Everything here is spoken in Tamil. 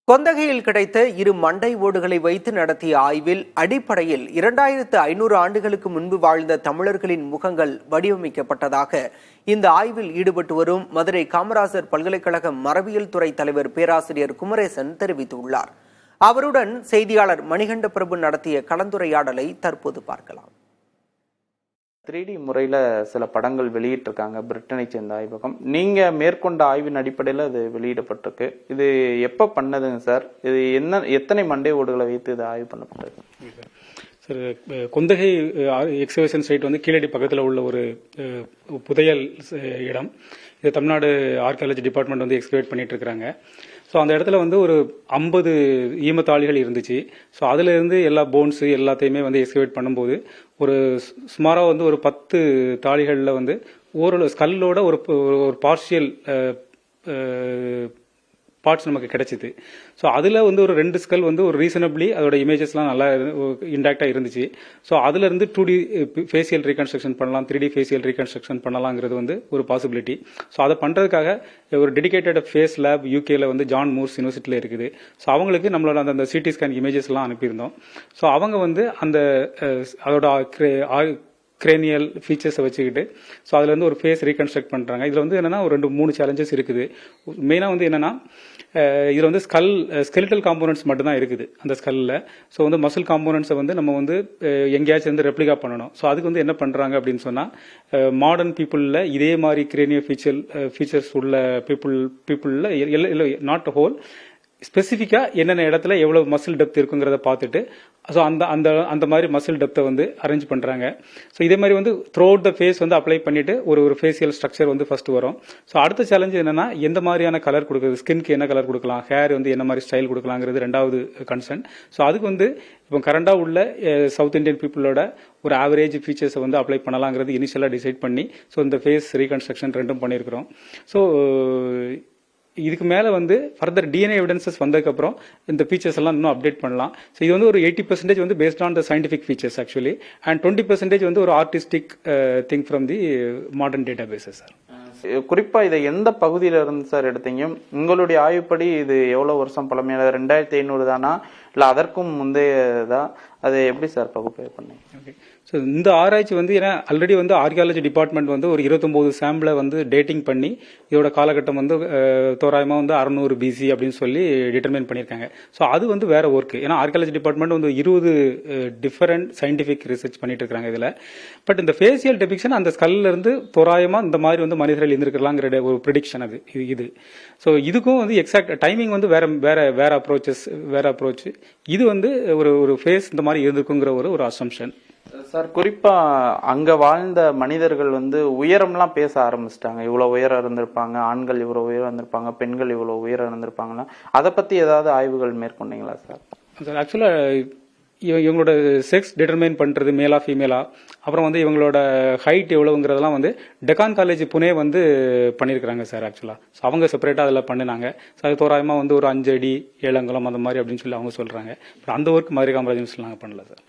கொந்தகையில் கிடைத்த இரு மண்டை ஓடுகளை வைத்து நடத்திய ஆய்வில் அடிப்படையில் 2500 ஆண்டுகளுக்கு முன்பு வாழ்ந்த தமிழர்களின் முகங்கள் வடிவமைக்கப்பட்டதாக இந்த ஆய்வில் ஈடுபட்டு வரும் மதுரை காமராசர் பல்கலைக்கழக மரபியல் துறை தலைவர் பேராசிரியர் குமரேசன் தெரிவித்துள்ளார். அவருடன் செய்தியாளர் மணிகண்ட பிரபு நடத்திய கலந்துரையாடலை தற்போது பார்க்கலாம். 3D முறையில் சில படங்கள் வெளியிட்டிருக்காங்க பிரிட்டனை சேர்ந்த ஆய்வகம். நீங்க மேற்கொண்ட ஆய்வின் அடிப்படையில் அது வெளியிடப்பட்டிருக்கு. இது எப்ப பண்ணதுங்க சார்? இது எத்தனை மண்டை ஓடுகளை வைத்து இது ஆய்வு பண்ணப்பட்டது? சார், கொந்தகை எக்ஸிபிஷன் சைட் வந்து கீழடி பக்கத்தில் உள்ள ஒரு புதையல் இடம். இது தமிழ்நாடு ஆர்கியாலஜி டிபார்ட்மெண்ட் வந்து எக்ஸ்கவேட் பண்ணிட்டு இருக்கிறாங்க. ஸோ அந்த இடத்துல வந்து ஒரு 50 ஈமத்தாளிகள் இருந்துச்சு. ஸோ அதுல இருந்து எல்லா போன்ஸு எல்லாத்தையுமே வந்து எக்ஸ்கவேட் பண்ணும்போது ஒரு சுமாராக வந்து ஒரு 10 தாளிகளில் வந்து ஓரளவு ஸ்கல்லோட ஒரு பார்ஷியல் பார்ட்ஸ் நமக்கு கிடைச்சிது. ஸோ அதில் வந்து ஒரு 2 ஸ்கல் வந்து ஒரு ரீசனபிளி அதோட இமேஜஸ்லாம் நல்லா இன்டாக்டாக இருந்துச்சு. ஸோ அதுல இருந்து 2D ஃபேஷியல் ரீகன்ஸ்ட்ரக்ஷன் பண்ணலாம், 3D ஃபேஷியல் ரீகன்ஸ்ட்ரக்ஷன் பண்ணலாங்கிறது வந்து ஒரு பாசிபிலிட்டி. ஸோ அதை பண்ணுறதுக்காக ஒரு டெடிகேட்டட் ஃபேஸ் லேப் யூகேல வந்து ஜான் மூர்ஸ் யூனிவர்சிட்டியில் இருக்குது. ஸோ அவங்களுக்கு நம்மளோட அந்த சிடி ஸ்கேன் இமேஜஸ்லாம் அனுப்பியிருந்தோம். ஸோ அவங்க வந்து அந்த அதோட கிரேனியல் ஃபீச்சர்ஸை வச்சுக்கிட்டு ஸோ அதில் வந்து ஒரு ஃபேஸ் ரீகன்ஸ்ட்ரக்ட் பண்ணுறாங்க. இதில் வந்து என்னென்னா ஒரு 2-3 சேலஞ்சஸ் இருக்குது. மெயினாக வந்து என்னென்னா இதில் வந்து ஸ்கெலிட்டல் காம்போனன்ட்ஸ் மட்டும்தான் இருக்குது அந்த ஸ்கல்லில். ஸோ வந்து மசில் காம்போனன்ட்ஸை வந்து நம்ம வந்து எங்கேயாச்சும் வந்து ரெப்ளிகா பண்ணணும். ஸோ அதுக்கு வந்து என்ன பண்ணுறாங்க அப்படின்னு சொன்னால் மாடர்ன் பீப்புளில் இதே மாதிரி கிரேனியல் ஃபீச்சர்ஸ் உள்ள பீப்புளில் நாட் ஹோல் ஸ்பெசிஃபிக்காக என்னென்ன இடத்துல எவ்வளவு மசில் டெப்த் இருக்குங்கிறத பார்த்துட்டு ஸோ அந்த மாதிரி மசில் டெப்த்தை வந்து அரேஞ்ச் பண்ணுறாங்க. ஸோ இதே மாதிரி வந்து த்ரூ அவுட் த ஃபேஸ் வந்து அப்ளை பண்ணிட்டு ஒரு ஃபேஷியல் ஸ்ட்ரக்சர் வந்து ஃபர்ஸ்ட் வரும். ஸோ அடுத்த சேலஞ்ச் என்னன்னா எந்த மாதிரியான கலர் கொடுக்குறது, ஸ்கின்க்கு என்ன கலர் கொடுக்கலாம், ஹேர் வந்து என்ன மாதிரி ஸ்டைல் கொடுக்கலாங்கிறது 2வது கன்சர்ன். ஸோ அதுக்கு வந்து இப்போ கரண்டாக உள்ள சவுத் இந்தியன் பீப்புளோட ஒரு ஆவரேஜ் ஃபீச்சர்ஸை வந்து அப்ளை பண்ணலாங்கிறது இனிஷியலாக டிசைட் பண்ணி ஸோ இந்த ஃபேஸ் ரீகன்ஸ்ட்ரக்ஷன் 2ம் பண்ணியிருக்கிறோம். ஸோ இதுக்கு மேலே வந்து ஃபர்தர் டிஎன்ஏ எவிடன்சஸ் வந்ததுக்கப்புறம் இந்த ஃபீச்சர்ஸ் எல்லாம் இன்னும் அப்டேட் பண்ணலாம். ஸோ இது வந்து ஒரு 80% வந்து based on the scientific features actually, and 20% வந்து ஒரு artistic thing from the modern data bases sir. குறிப்பா இதை எந்த பகுதியில இருந்து சார் எடுத்தீங்க? உங்களுடைய ஆய்வுப்படி இது எவ்வளவு வருஷம் பழமையான 2500 தானா இல்ல அதற்கும் முந்தையதா? அதை எப்படி சார் பகுப்பாய்வு பண்ணீங்க? ஓகே, ஸோ இந்த ஆராய்ச்சி வந்து ஏன்னா ஆல்ரெடி வந்து ஆர்கியாலஜி டிபார்ட்மெண்ட் வந்து ஒரு 29 சாம்பிளை வந்து டேட்டிங் பண்ணி இதோட காலகட்டம் வந்து தோராயமாக வந்து 600 BC அப்படின்னு சொல்லி டிட்டர்மைன் பண்ணியிருக்காங்க. ஸோ அது வந்து வேற ஒர்க். ஏன்னா ஆர்கியாலஜி டிபார்ட்மெண்ட் வந்து 20 டிஃபரெண்ட் சயின்டிஃபிக் ரிசர்ச் பண்ணிட்டு இருக்காங்க இதில். பட் இந்த ஃபேஷியல் டெபிக்ஷன் அந்த ஸ்கல்ல இருந்து தோராயமாக இந்த மாதிரி வந்து மனிதர்கள் இருந்திருக்கலாங்கிற ஒரு ப்ரிடிக்ஷன் அது இது. ஸோ இதுக்கும் வந்து எக்ஸாக்ட் டைமிங் வந்து வேற அப்ரோச். இது வந்து ஒரு ஃபேஸ் இந்த மாதிரி இருந்திருக்குங்கிற ஒரு அசம்ஷன் சார். குறிப்பா அங்க வாழ்ந்த மனிதர்கள் வந்து உயரம்லாம் பேச ஆரம்பிச்சிட்டாங்க. இவ்வளவு உயரம் இருந்திருப்பாங்க, ஆண்கள் இவ்வளவு உயரம் இருந்திருப்பாங்க, பெண்கள் இவ்வளவு உயரம் இருந்திருப்பாங்கன்னா அதை பத்தி ஏதாவது ஆய்வுகள் மேற்கொண்டீங்களா சார்? ஆக்சுவலா இவங்களோட செக்ஸ் டிட்டர்மைன் பண்றது மேலா ஃபீமேலா, அப்புறம் வந்து இவங்களோட ஹைட் எவ்வளவுங்கிறதெல்லாம் வந்து டெக்கான் காலேஜ் புனே வந்து பண்ணியிருக்கிறாங்க சார். ஆக்சுவலா அவங்க செப்பரேட்டா அதில் பண்ணினாங்க. அது தோராயமா வந்து ஒரு 5 அடி 7 அங்குலம் அந்த மாதிரி அப்படின்னு சொல்லி அவங்க சொல்றாங்க. அந்த ஒர்க் மதுரை காமராஜ் நாங்கள் பண்ணல சார்.